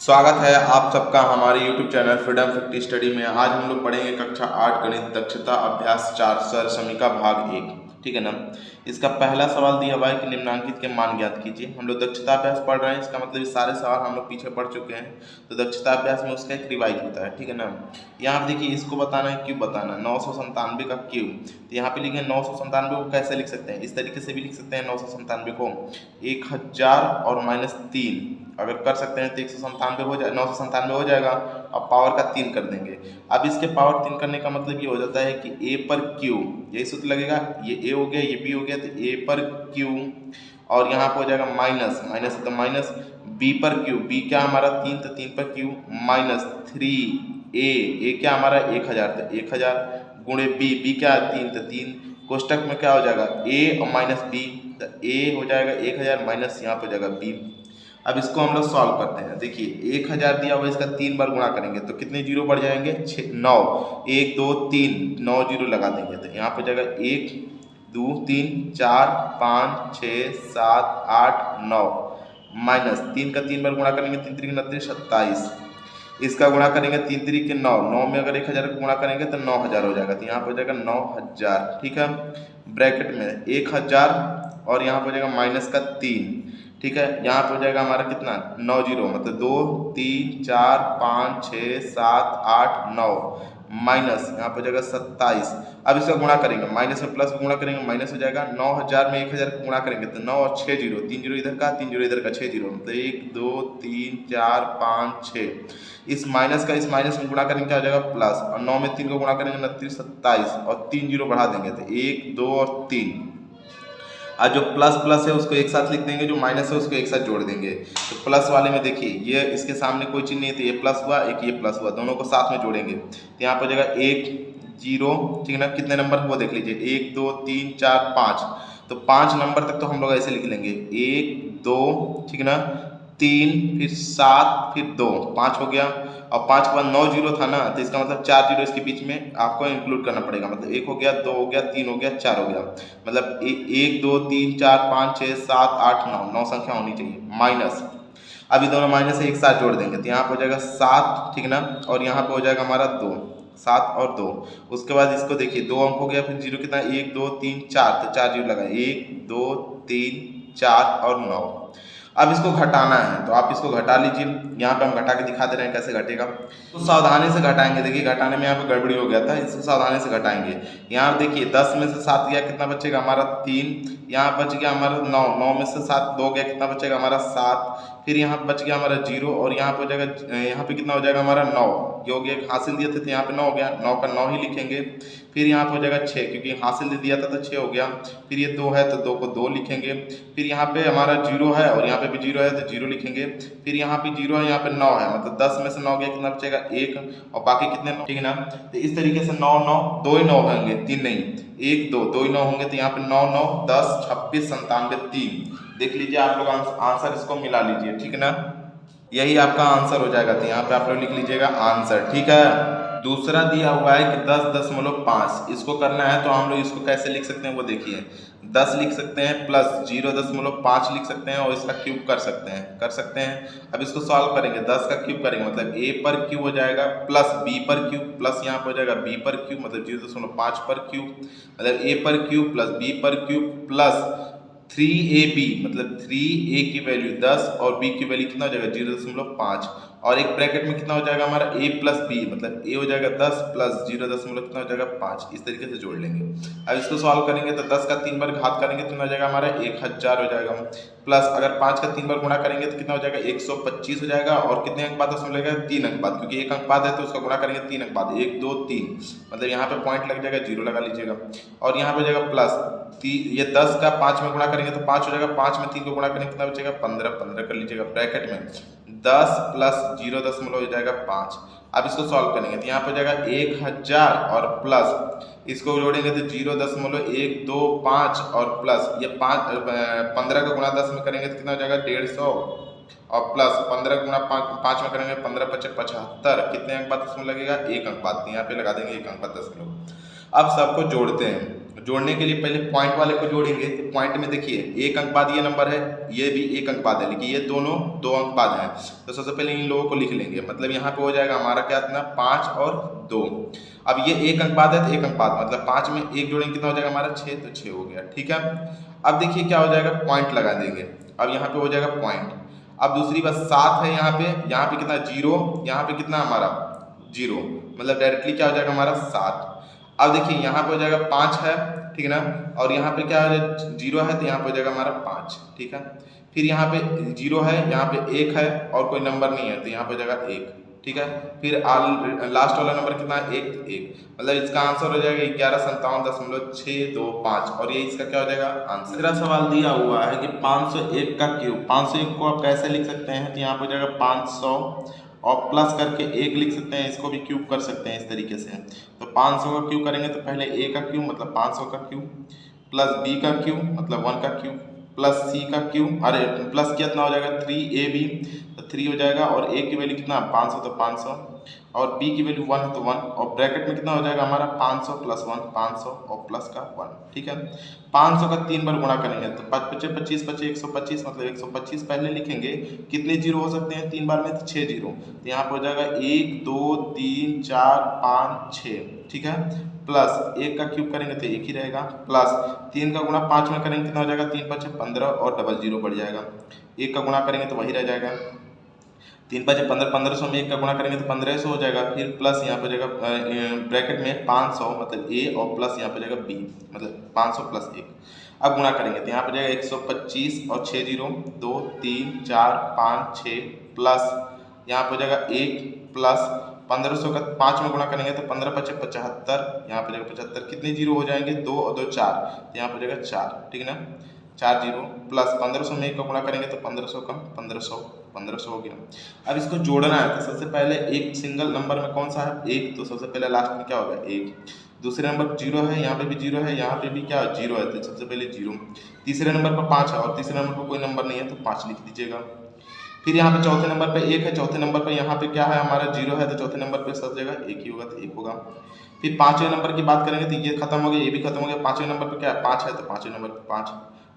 स्वागत है आप सबका हमारे YouTube चैनल फ्रीडम 50 स्टडी में। आज हम लोग पढ़ेंगे कक्षा 8 गणित दक्षता अभ्यास 4 सर समीका भाग 1। ठीक है ना। इसका पहला सवाल दिया हुआ है कि निम्नांकित के मान ज्ञात कीजिए। हम लोग दक्षता अभ्यास पढ़ रहे हैं, इसका मतलब सारे सवाल हम लोग पीछे पढ़ चुके हैं। तो दक्षता अभ्यास में उसका एक रिवाइज होता है। ठीक है ना। यहाँ पे देखिए, इसको बताना है क्यूब बताना है, 997 का क्यूब। तो यहाँ पे लिखे 997 को कैसे लिख सकते हैं, इस तरीके से भी लिख सकते हैं 997 को 1000 और -3 अगर कर सकते हैं तो 197 हो जाए, 997 हो जाएगा। अब पावर का 3 कर देंगे। अब इसके पावर 3 करने का मतलब ये हो जाता है कि a पर q, यही सूत्र लगेगा। ये a हो गया, ये b हो गया, तो a पर q और यहाँ पे हो जाएगा माइनस माइनस तो माइनस b पर q, b क्या हमारा 3, तो 3 पर q माइनस 3a क्या हमारा 1000, तो 1000 गुणे b क्या 3, तो 3 कोष्टक में क्या हो जाएगा a और माइनस b, तो a हो जाएगा 1000 माइनस यहाँ पे हो जाएगा b। अब इसको हम लोग सॉल्व करते हैं। देखिए 1000 दिया हुआ, इसका 3 बार गुणा करेंगे तो कितने जीरो बढ़ जाएंगे, 9, 1 2 3 9 जीरो लगा देंगे तो यहाँ पे जाएगा 1 2 3 4 5 6 7 8 9 माइनस 3 का 3 बार गुणा करेंगे, 3 3 29 27, इसका गुणा करेंगे 3 3 के 9 में अगर 1000 का गुणा करेंगे तो 9000 हो जाएगा। तो यहाँ पर हो जाएगा 9000। ठीक है, ब्रैकेट में 1000 और यहाँ पर हो जाएगा माइनस का 3। ठीक है, यहाँ पे हो जाएगा हमारा कितना 9 जीरो मतलब 2 3 4 5 6 7 8 9 माइनस यहाँ पे हो जाएगा 27। अब इसका गुणा करेंगे, माइनस में प्लस गुणा करेंगे, माइनस हो जाएगा 9000 में 1000 का गुणा करेंगे तो 9 और 6 जीरो, 3 जीरो इधर का 3 जीरो इधर का 6 जीरो मतलब 1 2 3 4 5 6। इस माइनस का इस माइनस में गुणा करेंगे क्या हो जाएगा प्लस, और 9 में 3 को गुणा करेंगे 29 27 और 3 जीरो बढ़ा देंगे तो 1 2 और 3। आज जो प्लस प्लस है उसको एक साथ लिख देंगे, जो माइनस है उसको एक साथ जोड़ देंगे। तो प्लस वाले में देखिए ये इसके सामने कोई चीज़ नहीं है तो ये प्लस हुआ, एक ये प्लस हुआ, दोनों को साथ में जोड़ेंगे तो यहाँ पर हो जाएगा 1 0। ठीक है ना, कितने नंबर वो देख लीजिए 1 2 3 4 5, तो 5 नंबर तक तो हम लोग ऐसे लिख लेंगे 1 2, ठीक है ना, 3 फिर 7 फिर 2, 5 हो गया। और 5 के बाद 9 जीरो था ना, तो इसका मतलब 4 जीरो इसके बीच में आपको इंक्लूड करना पड़ेगा। मतलब 1 हो गया, 2 हो गया, 3 हो गया, 4 हो गया, मतलब 1 2 3 4 5 6 7 8 9, 9 संख्या होनी चाहिए माइनस। अभी दोनों माइनस से एक साथ जोड़ देंगे तो यहाँ पे हो जाएगा 7। ठीक ना, और यहाँ पे हो जाएगा हमारा 2, 7 और 2। उसके बाद इसको देखिए 2 अंक हो गया, फिर जीरो कितना 1 2 3 4, तो 4 जीरो लगा 1 2 3 4 और 9। अब इसको घटाना है तो आप इसको घटा लीजिए। यहाँ पे हम घटा के दिखा दे रहे हैं कैसे घटेगा, तो सावधानी से घटाएंगे। देखिए घटाने में यहाँ पे गड़बड़ी हो गया था, इसको सावधानी से घटाएंगे। यहाँ देखिए 10 में से 7 गया कितना बचेगा हमारा 3, यहाँ बच गया हमारा 9, 9 में से 7 2 गया कितना बचेगा हमारा 7, फिर यहाँ बच गया हमारा 0 और यहाँ पे हो जाएगा, यहाँ पे कितना हो जाएगा हमारा 9, ये हो गया हासिल दिए थे तो यहाँ पे 9 हो गया, 9 का 9 ही लिखेंगे। फिर यहाँ पे हो जाएगा 6 क्योंकि हासिल दे दिया था तो 6 हो गया। फिर ये 2 है तो 2 को 2 लिखेंगे। फिर यहाँ पे हमारा 0 है और यहाँ पे भी 0 है तो 0 लिखेंगे। फिर यहाँ पे 0 है, यहाँ पे 9 है, मतलब 10 में से 9 गया कितना बचेगा 1 और बाकी कितने 9। ठीक है ना, तो इस तरीके से 9 9 2 ही 9 होंगे, 3 नहीं, 1 2 2 ही 9 होंगे। तो यहाँ पे 9 9 10 26 97 3। देख लीजिए आप लोग आंसर इसको मिला लीजिए। ठीक है ना, यही आपका आंसर हो जाएगा। तो यहाँ पे आप लोग लिख लीजिएगा आंसर। ठीक है, दूसरा दिया हुआ है कि 10.5, इसको करना है तो हम लोग इसको कैसे लिख सकते हैं वो देखिए। 10 लिख सकते हैं प्लस 0.5 लिख सकते हैं और इसका क्यूब कर सकते हैं। अब इसको सॉल्व करेंगे, 10 का क्यूब करेंगे मतलब a पर क्यूब हो जाएगा प्लस b पर क्यूब प्लस यहाँ पर हो जाएगा b पर क्यूब मतलब 0.5 पर क्यूब, मतलब a पर क्यूब प्लस b पर क्यूब प्लस 3ab मतलब 3a की वैल्यू 10 और b की वैल्यू कितना हो जाएगा 0.5, और एक ब्रैकेट में कितना हो जाएगा हमारा a प्लस b मतलब a हो जाएगा 10 प्लस 0 कितना हो जाएगा 5। इस तरीके से जोड़ लेंगे। अब इसको सॉल्व करेंगे तो 10 का 3 बार घात करेंगे तो कितना हो जाएगा हमारा 1000 हो जाएगा, प्लस अगर 5 का 3 बार गुणा करेंगे तो कितना हो जाएगा 125 हो जाएगा। और कितने अंक बाद उसमें लगेगा 3 अंक बाद, क्योंकि 1 अंक बाद है तो उसका गुणा करेंगे 3 अंक बाद 1 2 3, मतलब यहाँ पे पॉइंट लग जाएगा 0 लगा लीजिएगा। और यहाँ पे हो जाएगा प्लस ये 10 का 5 में गुणा करेंगे तो 5 हो जाएगा, 5 में 3 को गुणा करेंगे कितना बचेगा 15 15 कर लीजिएगा ब्रैकेट में 10 प्लस 0 हो जाएगा 5। अब इसको सॉल्व करेंगे तो यहाँ पे हो जाएगा 1000 और प्लस इसको जोड़ेंगे तो 0.125 और प्लस ये 15 का गुणा 10 में करेंगे तो कितना हो जाएगा 150 और प्लस 15 गुणा 5 में करेंगे 15 5 75, कितने अंक बाद इसमें लगेगा 1 अंक बाद, यहाँ पे लगा देंगे 1 अंक बाद 10 किलो। अब सबको जोड़ते हैं। जोड़ने के लिए पहले पॉइंट वाले को जोड़ेंगे। तो पॉइंट में देखिए एक अंक बाद ये नंबर है, ये भी एक अंक बाद है, लेकिन ये दोनों 2 अंक बाद हैं। तो सबसे पहले इन लोगों को लिख लेंगे। मतलब यहाँ पे हो जाएगा हमारा क्या इतना 5 और 2। अब ये एक अंक बाद है तो एक अंक बाद, मतलब 5 में एक जोड़ेंगे कितना हो जाएगा हमारा 6, तो 6 हो गया। ठीक है, अब देखिए क्या हो जाएगा, पॉइंट लगा देंगे। अब यहाँ पे हो जाएगा पॉइंट। अब दूसरी बात 7 है यहाँ पे कितना 0, यहाँ पे कितना हमारा 0, मतलब डायरेक्टली क्या हो जाएगा हमारा 7। अब देखिए यहाँ पे हो जाएगा 5 है, ठीक है ना, और यहाँ पे क्या है 0 है, तो यहाँ पे हो जाएगा हमारा 5। ठीक है, फिर यहाँ पे 0 है, यहाँ पे 1 है और कोई नंबर नहीं है, तो यहाँ पे हो जाएगा 1। ठीक है, फिर लास्ट वाला नंबर कितना है 1, मतलब इसका आंसर हो जाएगा 1157.625 और ये इसका क्या हो जाएगा आंसर। तीसरा सवाल दिया हुआ है कि 501 का क्यूब। 501 को आप कैसे लिख सकते हैं, तो यहाँ पे हो जाएगा 500 और प्लस करके 1 लिख सकते हैं, इसको भी क्यूब कर सकते हैं इस तरीके से। तो 500 का क्यूब करेंगे तो पहले a का क्यूब मतलब 500 का क्यूब, प्लस b का क्यूब मतलब 1 का क्यूब, प्लस c का क्यूब, अरे प्लस कितना हो जाएगा 3ab, तो 3 हो जाएगा, और a की वैल्यू कितना 500 तो 500, और b की वैल्यू 1 है तो 1, और ब्रैकेट में कितना हो जाएगा हमारा 500 प्लस 1, 500 और प्लस का 1। ठीक है, 500 का 3 बार गुणा करेंगे तो 5 पचे 25 पचे 125, मतलब 125 पहले लिखेंगे। कितने जीरो हो सकते हैं 3 बार में, तो 6 जीरो, तो यहाँ पर हो जाएगा 1 2 3 4 5 6। ठीक है, प्लस 1 का क्यूब करेंगे तो 1 ही रहेगा, प्लस 3 का गुणा 5 में करेंगे कितना हो जाएगा 3 5 15 और डबल जीरो बढ़ जाएगा। 1 का गुणा करेंगे तो वही रह जाएगा, 3 5 15, 1500 में 1 का गुणा करेंगे तो 1500 हो जाएगा। फिर प्लस यहाँ पे जाएगा ब्रैकेट में 500 मतलब a और प्लस यहाँ पे जाएगा b, मतलब 500 प्लस 1। अब गुणा करेंगे तो यहाँ पे जाएगा 125 और 6 जीरो 2 3 4 5 6, प्लस यहाँ पे जाएगा 1 प्लस 1500 का 5 में गुणा करेंगे तो 15 पचे 75, यहाँ पे जाएगा 75, कितने जीरो हो जाएंगे 2 और 2 4, तो यहाँ पे जाएगा 4। ठीक है ना, 4 जीरो, प्लस 1500 में 1 का गुणा करेंगे तो 1500 कम 1500 हो गया। अब इसको जोड़ना है तो सबसे पहले एक सिंगल नंबर में कौन सा है 1, तो सबसे पहले लास्ट में क्या होगा 1। दूसरे नंबर पर 0 है, यहाँ पे भी 0 है, यहाँ पे भी क्या 0 है, तो सबसे पहले 0। तीसरे नंबर पर 5 है और तीसरे नंबर पर कोई नंबर नहीं है तो 5 लिख दीजिएगा। फिर यहाँ पे चौथे नंबर पे 1 है, चौथे नंबर पे यहाँ पे क्या है हमारा 0 है, तो चौथे नंबर पे सब जगह 1 ही होगा तो 1 होगा। फिर पांचवें नंबर की बात करेंगे तो ये खत्म हो गया, ये भी खत्म हो गया। पांचवें नंबर पे क्या है 5 है, तो पांचवें नंबर पे 5।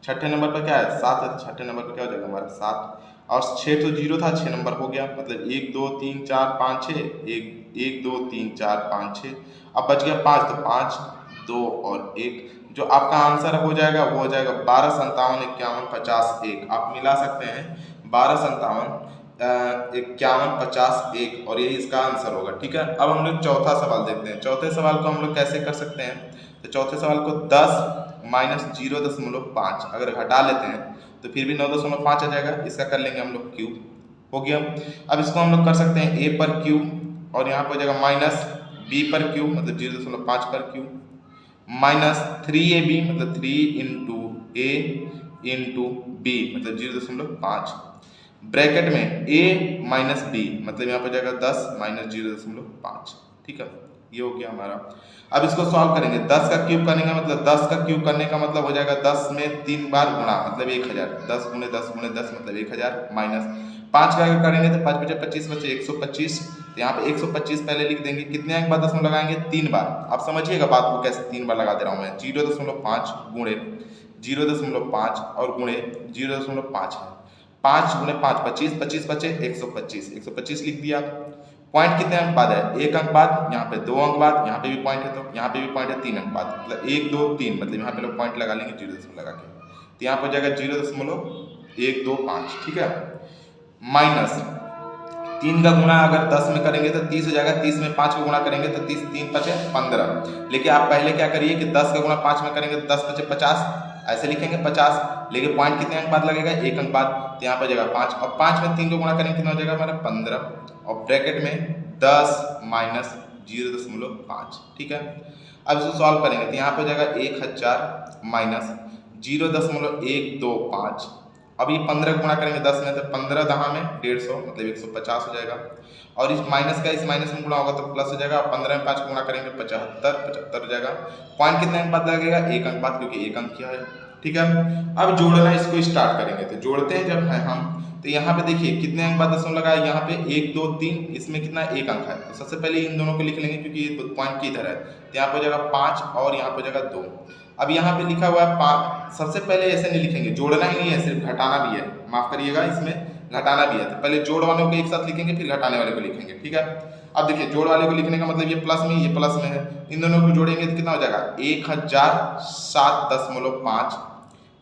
छठे नंबर पर क्या है 7 है, तो छठे नंबर पर क्या हो जाएगा हमारा 7। और 6 तो 0 था, 6 नंबर हो गया, मतलब 1 2 3 4 5 6, 1 2 3 4 5 6। अब बच गया 5, तो 5 2 और 1, जो आपका आंसर हो जाएगा वो हो जाएगा 12 57 51 50 1। आप मिला सकते हैं 12 57 51 50 1 और यही इसका आंसर होगा। ठीक है, अब हम लोग चौथा सवाल देखते हैं। चौथे सवाल को हम लोग कैसे कर सकते हैं, तो चौथे सवाल को 10 माइनस 0.5 अगर हटा लेते हैं तो फिर भी 9.5 आ जाएगा, इसका कर लेंगे हम लोग क्यूब, हो गया। अब इसको हम लोग कर सकते हैं a पर क्यूब और यहाँ पर हो जाएगा माइनस b पर क्यूब मतलब 0.5 पर क्यूब, माइनस 3ab मतलब 3 इंटू a इंटू b मतलब 0.5, ब्रैकेट में a माइनस b मतलब यहाँ पर जाएगा 10 माइनस 0.5। ठीक है, ये हो गया हमारा। अब इसको सॉल्व करेंगे, 10 का क्यूब करेंगे मतलब 10 का क्यूब करने का मतलब हो जाएगा 10 में 3 बार गुणा मतलब 1000, 10 गुणे 10 गुणे 10 मतलब 1000, माइनस 5 का करेंगे तो 5 बचे 25 बचे 125, तो यहाँ पे 125 पहले लिख देंगे। कितने अंक बाद 10 में लगाएंगे 3 बार। आप समझिएगा बात को कैसे 3 बार लगा दे रहा हूँ मैं। 0.5 गुणे 0.5 और गुणे 0.5 है, 5 गुणे 5 25, 25 बचे 125, 125 लिख दिया। पॉइंट कितने अंक बाद है 1 अंक बाद, यहाँ पे 2 अंक बाद, यहाँ पे भी पॉइंट है तो यहाँ पे भी पॉइंट है 3 अंक बाद, मतलब 1 2 3 मतलब यहाँ पे लोग पॉइंट लगा लेंगे 0 लगा के, तो यहाँ पर हो जाएगा 0.125। ठीक है, माइनस 3 का गुणा अगर 10 में करेंगे तो 30 हो जाएगा, 30 में 5 का गुणा करेंगे तो 30 3 5 15। लेकिन आप पहले क्या करिए कि 10 का गुणा 5 में करेंगे तो 10 5 50 ऐसे लिखेंगे 50, लेकिन पॉइंट कितने अंक बाद लगेगा 1 अंक बाद, तो यहाँ पर जाएगा 5 और 5 में 3 को गुणा करेंगे कितना हो जाएगा हमारा 15 और ब्रैकेट में 10 माइनस 0.5। ठीक है, अब इसको सॉल्व करेंगे तो यहाँ पर जाएगा 1000 माइनस 0.125। अब ये 15 गुणा करेंगे 10 में तो 15 दहा में 150 मतलब 150 हो जाएगा, और इस माइनस का इस माइनस में गुणा होगा तो प्लस हो जाएगा। 15 में 5 गुणा करेंगे 75 हो जाएगा। पॉइंट कितने अंक बाद लगेगा 1 अंक बाद, क्योंकि 1 अंक किया है। ठीक है, अब जोड़ना इसको स्टार्ट करेंगे, तो जोड़ते हैं जब है हम तो यहाँ पे देखिए कितने अंक बाद दशमलव लगाया, यहाँ पे 1 2 3, इसमें कितना एक अंक है, तो सबसे पहले इन दोनों को लिख लेंगे क्योंकि ये पॉइंट की इधर है, तो यहाँ पे हो जाएगा 5 और यहाँ पे हो जाएगा 2। अब यहाँ पे लिखा हुआ है 5, सबसे पहले ऐसे नहीं लिखेंगे, जोड़ना ही नहीं है, सिर्फ घटाना भी है, माफ करिएगा इसमें घटाना भी है, तो पहले जोड़ वालों को एक साथ लिखेंगे फिर घटाने वाले को लिखेंगे, ठीक है। अब देखिए जोड़ वाले को लिखने का मतलब ये प्लस में, ये प्लस में है, इन दोनों को जोड़ेंगे तो कितना हो जाएगा 1007.5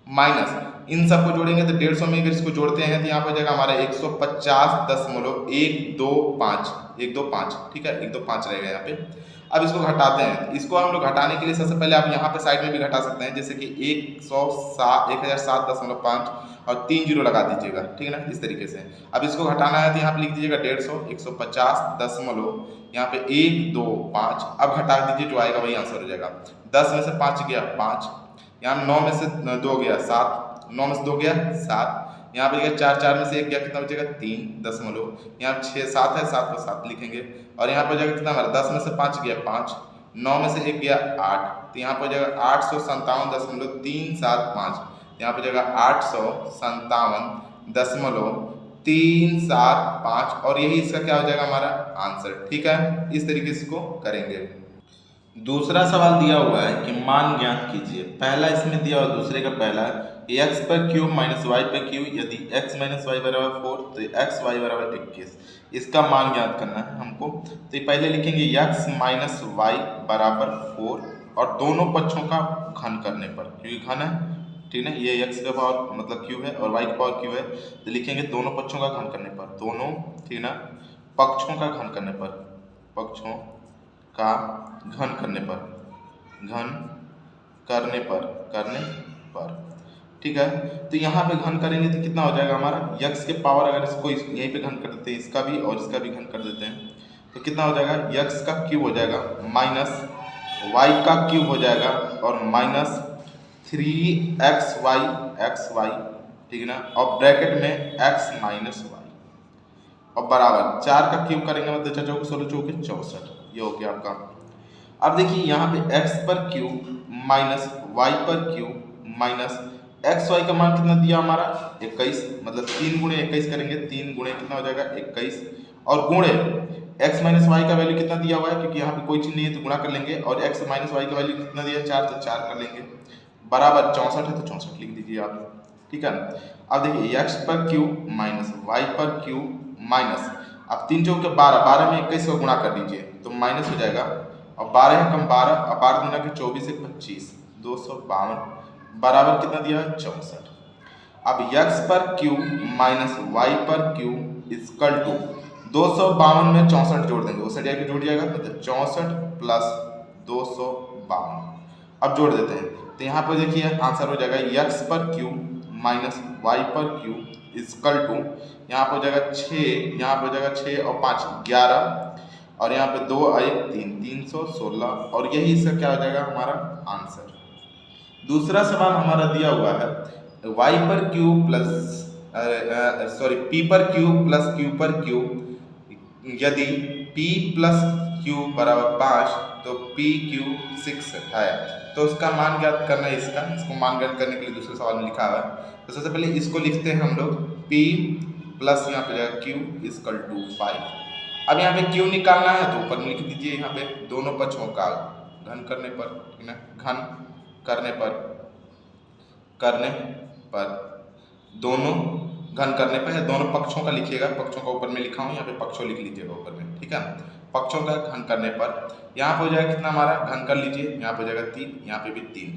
माइनस इन सबको जोड़ेंगे तो 150 में अगर इसको जोड़ते हैं तो यहाँ पर हो जाएगा हमारा 150.125, ठीक है, 125 रहेगा यहाँ पे। अब इसको घटाते हैं, इसको हम लोग घटाने के लिए सबसे पहले आप यहाँ पे साइड में भी घटा सकते हैं, जैसे कि 1007.5 और 3 जीरो लगा दीजिएगा, ठीक है ना, इस तरीके से। अब इसको घटाना है तो यहाँ पे लिख दीजिएगा 150, 150 यहाँ पे 1 2 5, अब घटा दीजिए, जो आएगा वही आंसर हो जाएगा। 10 में से 5 गया 5, यहाँ 9 में से 2 गया 7, 9 में से 2 गया 7, यहाँ पे गया 4, 4 में से 1 गया, कितना बचेगा 3 दशमलव, यहाँ 6 7 है, 7 को 7 लिखेंगे, और यहाँ पर जाएगा कितना हमारा 10 में से 5 गया 5, 9 में से 1 गया 8, तो यहाँ पर जाएगा 857.375, यहाँ पर जाएगा 857.375, और यही इसका क्या हो जाएगा हमारा आंसर, ठीक है। इस तरीके से इसको करेंगे। दूसरा सवाल दिया हुआ है कि मान ज्ञात कीजिए, पहला इसमें दिया हुआ दूसरे का पहला x पर क्यूब माइनस वाई पर क्यूब, यदि x माइनस वाई बराबर 4 तो x वाई बराबर 21, इसका मान ज्ञात करना है हमको। तो ये पहले लिखेंगे x माइनस वाई बराबर 4 और दोनों पक्षों का घन करने पर, क्योंकि घन है, ठीक है, ये x का पावर मतलब क्यूब है और y का पावर क्यूब है, तो लिखेंगे दोनों पक्षों का घन करने पर, दोनों, ठीक ना, पक्षों का घन करने पर, पक्षों का घन करने पर, घन करने पर, ठीक है। तो यहाँ पे घन करेंगे तो कितना हो जाएगा हमारा x के पावर, अगर इसको यहीं पे घन कर देते हैं, इसका भी और इसका भी घन कर देते हैं, तो कितना हो जाएगा x का क्यूब हो जाएगा माइनस y का क्यूब हो जाएगा और माइनस 3xy, ठीक है ना, और ब्रैकेट में x माइनस वाई, और बराबर 4 का क्यूब करेंगे मतलब 4 चौके 16 चौके 64, ये हो गया आपका। अब देखिए यहाँ पे x पर क्यूब माइनस y पर क्यूब माइनस एक्स वाई का मान कितना दिया हमारा 21, मतलब 3 गुणे 21 करेंगे, 3 गुणे कितना हो जाएगा 21, और गुणे x माइनस वाई का वैल्यू कितना दिया हुआ है, क्योंकि यहाँ पे कोई चीज नहीं है तो गुणा कर लेंगे, और x माइनस वाई का वैल्यू कितना दिया है 4, तो 4 कर लेंगे, बराबर 64 है तो 64 लिख दीजिए आप, ठीक है। अब देखिए x पर क्यूब माइनस y पर क्यूब माइनस, अब 3 चौके 12, 12 में 21 को गुणा कर दीजिए तो माइनस हो जाएगा, और 12 है कम 12, और 12 गुना के 24 से 25, 252, बराबर कितना दिया है 64। अब x पर क्यूब माइनस y पर क्यूब इक्वल टू 252 में 64 जोड़ देंगे, वो सजाए के जुड़ जाएगा, मतलब 64 प्लस 252, अब जोड़ देते हैं तो यहाँ पर देखिए आंसर हो जाएगा x पर क्यूब माइनस y पर क्यूब इक्वल टू, यहाँ पर हो जाएगा 6, यहाँ पर हो जाएगा 6 और 5 11, और यहाँ पे 2 और 1 3, 316, और यही इसका क्या हो जाएगा हमारा आंसर। दूसरा सवाल हमारा दिया हुआ है y पर क्यूब प्लस p पर क्यूब प्लस q पर क्यूब, यदि p प्लस q बराबर 5 तो p क्यूब 6 है, तो उसका मान ज्ञात करना है। इसको मान ज्ञात करने के लिए दूसरे सवाल में लिखा हुआ है, तो सबसे पहले इसको लिखते हैं हम लोग p प्लस यहाँ पे जाएगा q इक्वल टू 5। अब यहाँ पे q निकालना है तो ऊपर में लिख दीजिए, यहाँ पे दोनों पक्षों का घन करने पर, ठीक है, घन करने पर दोनों घन करने पर है, दोनों पक्षों का लिखिएगा, पक्षों का ऊपर में लिखा हूँ, यहाँ पे पक्षों लिख लीजिएगा ऊपर में, ठीक है, पक्षों का घन करने पर यहाँ पे हो जाएगा कितना हमारा, घन कर लीजिए, यहाँ पे हो जाएगा 3, यहाँ पे भी 3,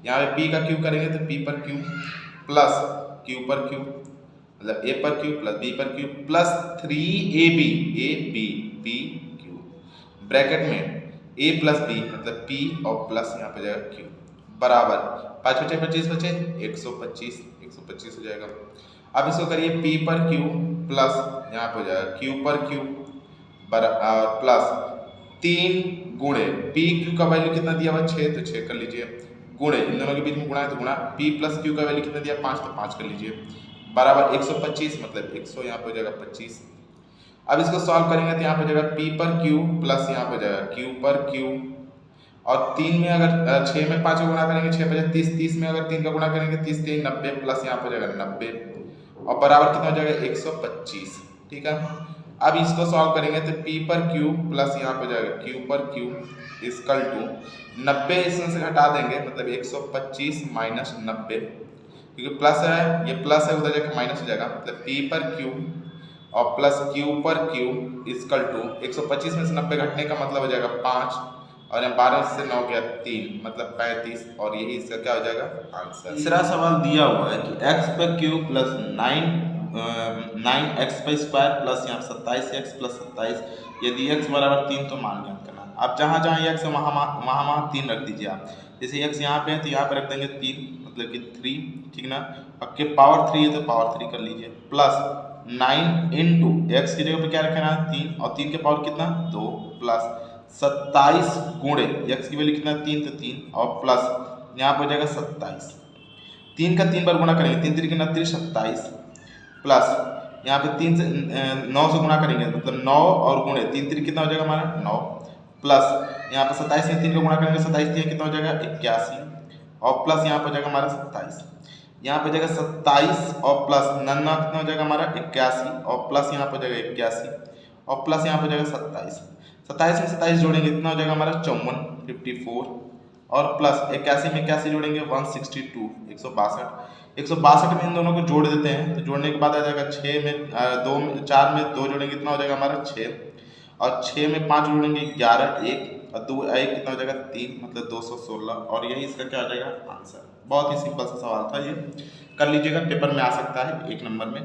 यहाँ पे p का क्यूब करेंगे तो p पर क्यूब प्लस q पर क्यूब, मतलब a पर क्यूब प्लस b पर cube plus 3ab p cube, bracket में a प्लस b मतलब p और प्लस यहाँ पे जाएगा q, बराबर 5 बचे 25 बचे 125 हो जाएगा। अब इसको करिए p पर q प्लस यहाँ पे हो जाएगा q पर q प्लस 3 गुणे p q का वैल्यू कितना दिया हुआ 6, तो 6 कर लीजिए, गुणे इन दोनों के बीच में गुणा है तो गुणा p प्लस q का वैल्यू कितना दिया 5, तो 5 कर लीजिए, बराबर 125 मतलब 100, यहाँ पे हो जाएगा 25। अब इसको सॉल्व करेंगे तो यहाँ पे हो जाएगा p पर q प्लस यहाँ पे हो जाएगा q पर q, और 3 में अगर 6 में 5 का गुणा करेंगे 6 बजे 30, 30 में अगर 3 का गुणा करेंगे 30 3 90 प्लस यहाँ पे हो जाएगा 90, और बराबर कितना हो जाएगा 125। ठीक है, अब इसको सॉल्व करेंगे तो p पर q प्लस यहाँ पे जाएगा q पर q इक्वल टू 90 इसमें से घटा देंगे, मतलब 125 माइनस 90, क्योंकि प्लस है, ये प्लस है, उधर जाकर माइनस हो जाएगा, मतलब p पर q और प्लस q पर q इक्वल टू 125 में से 90 घटने का मतलब हो जाएगा 5, और यहाँ 12 से 9 गया 3, मतलब 35, और यही इसका क्या हो जाएगा आंसर। तीसरा सवाल दिया हुआ है कि x पर q प्लस 9x पर स्क्वायर प्लस यहाँ 27x प्लस 27, यदि x बराबर 3 तो मान ज्ञात करना। अब जहाँ जहाँ x है वहाँ 3 रख दीजिए आप, जैसे x यहाँ पे है तो यहाँ पे रख देंगे 3, मतलब कि 3, ठीक ना, अब के पावर 3 है तो पावर 3 कर लीजिए, प्लस 9 इंटू x की जगह पे क्या रखना है 3, और 3 के पावर कितना 2, प्लस 27 गुणे x की वैल्यू कितना 3 तो 3, और प्लस यहाँ पे हो जाएगा 27, 3 का 3 बार गुणा करेंगे, 3 3 के 27, प्लस यहाँ पे 3 से 9 से गुणा करेंगे, मतलब 9 और गुणे 3 3 कितना हो जाएगा हमारा 9, प्लस यहाँ पे 27 में 3 का गुणा करेंगे, 27 3 कितना हो जाएगा 81, और प्लस यहाँ पे हो जाएगा हमारा 27, यहाँ पे हो जाएगा 27 और प्लस 9 कितना हो जाएगा हमारा 81, और प्लस यहाँ पे हो जाएगा 81, और प्लस यहाँ पे हो जाएगा 27, 27 में 27 जोड़ेंगे कितना हो जाएगा हमारा 54 54, और प्लस 81 में 81 जोड़ेंगे 162 162 में इन दोनों को जोड़ देते हैं, तो जोड़ने के बाद आ जाएगा 6 में 2 में 4 में 2 जोड़ेंगे कितना हो जाएगा हमारा 6, और 6 में 5 जोड़ेंगे 11 1, और 2 1 कितना हो जाएगा 3, मतलब 216, और यही इसका क्या हो जाएगा आंसर। बहुत ही सिंपल सा सवाल था, ये कर लीजिएगा, पेपर में आ सकता है 1 नंबर में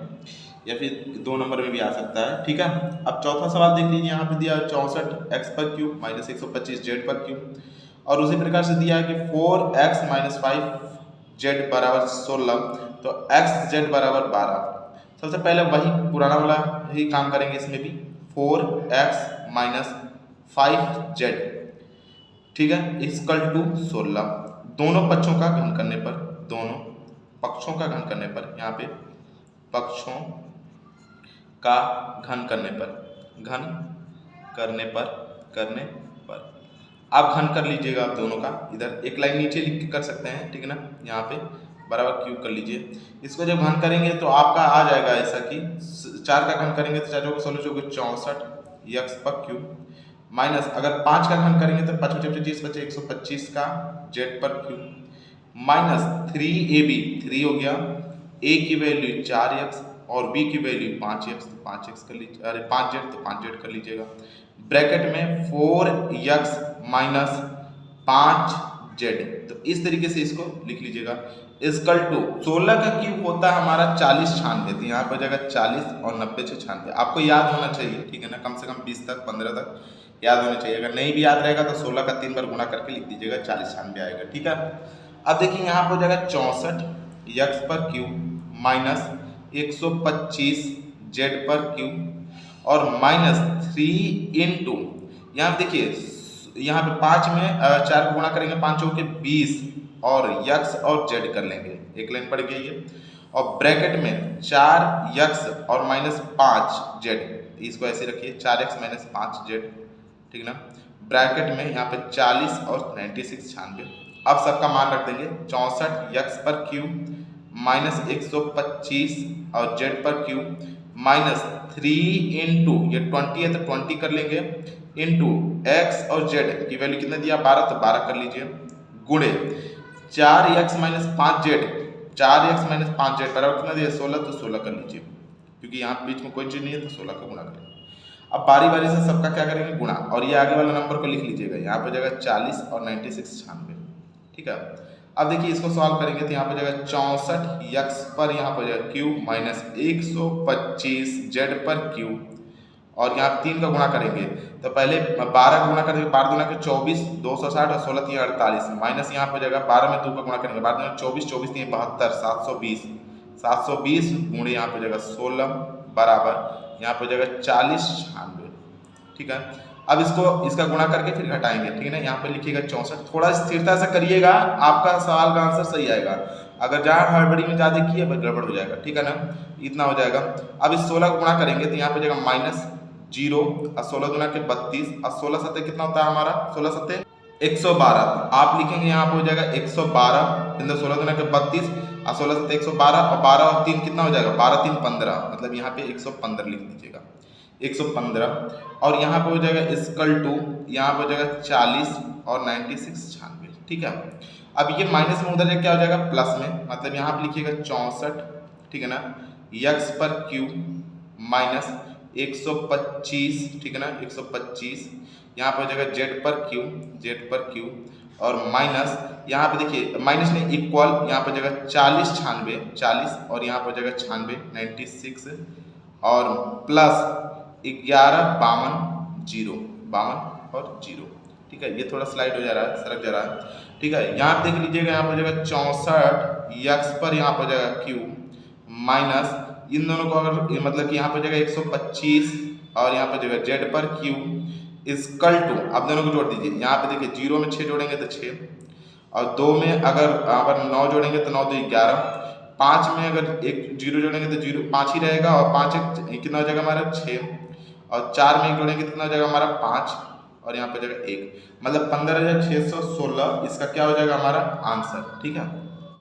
या फिर 2 नंबर में भी आ सकता है। ठीक है, अब चौथा सवाल देख लीजिए, यहाँ पे दिया 64x पर क्यूब माइनस 125 z पर क्यूब, और उसी प्रकार से दिया है कि 4x माइनस 5z बराबर 16, तो xz बराबर 12। सबसे पहले वही पुराना वाला ही काम करेंगे, इसमें भी 4x माइनस 5z, ठीक है, इक्वल टू 16, दोनों पक्षों का घन करने पर, दोनों पक्षों का घन करने पर, यहाँ पे पक्षों का घन करने पर आप घन कर लीजिएगा आप दोनों का, इधर एक लाइन नीचे लिख के कर सकते हैं, ठीक है ना, यहाँ पे बराबर क्यूब कर लीजिए। इसको जब घन करेंगे तो आपका आ जाएगा ऐसा कि 4 का घन करेंगे तो 4 चौके 16 चौके 64 x पर क्यूब, माइनस अगर 5 का घन करेंगे तो 5 25 बचे 125 का z पर क्यूब, माइनस 3ab 3 हो गया, a की वैल्यू 4x और b की वैल्यू 5x, तो 5x कर लीजिए, अरे 5z तो 5z कर लीजिएगा, ब्रैकेट में 4x माइनस 5z, तो इस तरीके से इसको लिख लीजिएगा, इक्वल टू 16 का क्यूब होता है हमारा 40 96, तो यहाँ पर जाएगा 40 और 90 से 96, आपको याद होना चाहिए, ठीक है ना, कम से कम 20 तक 15 तक याद होना चाहिए, अगर नहीं भी याद रहेगा तो 16 का 3 बार गुणा करके लिख दीजिएगा, 40 96 आएगा। ठीक है, अब देखिए यहाँ पर हो जाएगा 64x पर क्यूब माइनस 125 z पर क्यूब और माइनस 3 इंटू, यहाँ देखिए यहाँ पे 5 में 4 को गुणा करेंगे 5 चौके 20 और x और z कर लेंगे, एक लाइन पड़ गई है, और ब्रैकेट में 4x और माइनस 5z, इसको ऐसे रखिए 4x माइनस 5z, ठीक ना, ब्रैकेट में यहाँ पे 40 और 96 96, अब सबका मान रख देंगे 64x पर क्यूब माइनस 125 और z पर क्यूब माइनस 3 इंटू, ये 20 है तो 20 कर लेंगे, इंटू x और z की वैल्यू कितना दिया 12, तो 12 कर लीजिए, गुणे 4x minus 5z, 4x minus 5z बराबर कितना दिया 16, तो 16 कर लीजिए, क्योंकि यहाँ बीच में कोई चीज नहीं है तो 16 का गुणा करेंगे। अब बारी बारी से सबका क्या करेंगे गुणा, और ये आगे वाला नंबर को लिख लीजिएगा, यहाँ पे जाएगा 40 और 96 96, ठीक है। अब देखिए इसको सॉल्व करेंगे तो यहाँ पे जाएगा 64x पर यहाँ पर जाएगा क्यूब माइनस 125 z पर क्यूब, और यहाँ 3 का गुणा करेंगे तो पहले 12 का गुणा करेंगे, 12 दूना के 24 260 और 16 3 48, माइनस यहाँ पे जाएगा 12 में 2 का गुणा करेंगे, 12 दूना 24 24 3 72 720 गुणे यहाँ पे जाएगा 16 बराबर यहाँ पे जाएगा 40 96, ठीक है। अब इसको इसका गुणा करके फिर घटाएंगे, ठीक है ना, यहाँ पे लिखिएगा 64, थोड़ा स्थिरता से करिएगा, आपका सवाल का आंसर सही आएगा, अगर जहाँ हड़बड़ी में ज्यादा किए गड़बड़ हो जाएगा, ठीक है ना, इतना हो जाएगा। अब इस 16 को गुणा करेंगे तो यहाँ पे जाएगा -0 और 16 गुना के 32 और 16 सत्ते कितना होता है हमारा 16 सत्ते 112, तो आप लिखेंगे यहाँ पे हो जाएगा 112, 16 दुना के 32 और 16 से 112 और 12 और 3 कितना हो जाएगा, 12 3 15, मतलब यहाँ पे 115 लिख दीजिएगा, 115। और यहाँ पे हो जाएगा इक्वल टू, यहाँ पे हो जाएगा 40 और 96 96, ठीक है। अब ये माइनस में उधर जाके क्या हो जाएगा, प्लस में, मतलब यहाँ पे लिखिएगा 64, ठीक है ना, यक्स पर क्यू माइनस 125, ठीक है ना, 125, यहाँ पे हो जाएगा जेड पर क्यू और माइनस, यहाँ पे देखिए माइनस नहीं इक्वल, यहाँ पे हो जाएगा 40 96 40 और यहाँ पे हो जाएगा 96 96 और प्लस 11 52 0 52 और 0, ठीक है। ये थोड़ा स्लाइड हो जा रहा है, सरक जा रहा है, ठीक है। यहाँ पे देख लीजिएगा, यहाँ पे हो जाएगा 64 यक्स पर यहाँ पे हो जाएगा क्यू माइनस इन दोनों को अगर मतलब कि यहाँ पे हो जाएगा 125 और यहाँ पे हो जाएगा जेड पर क्यू इक्वल टू, अब दोनों को जोड़ दीजिए, यहाँ पे देखिए 0 में 6 जोड़ेंगे तो 6 और 2 में अगर 9 जोड़ेंगे तो 9 2 11, 5 में अगर एक 0 जोड़ेंगे तो 0 5 ही रहेगा और 5 कितना हो जाएगा हमारा 6 और 4 में 1 जोड़ेंगे कितना हो जाएगा हमारा 5 और यहाँ पे हो जाएगा 1, मतलब 15,616 इसका क्या हो जाएगा हमारा आंसर, ठीक है।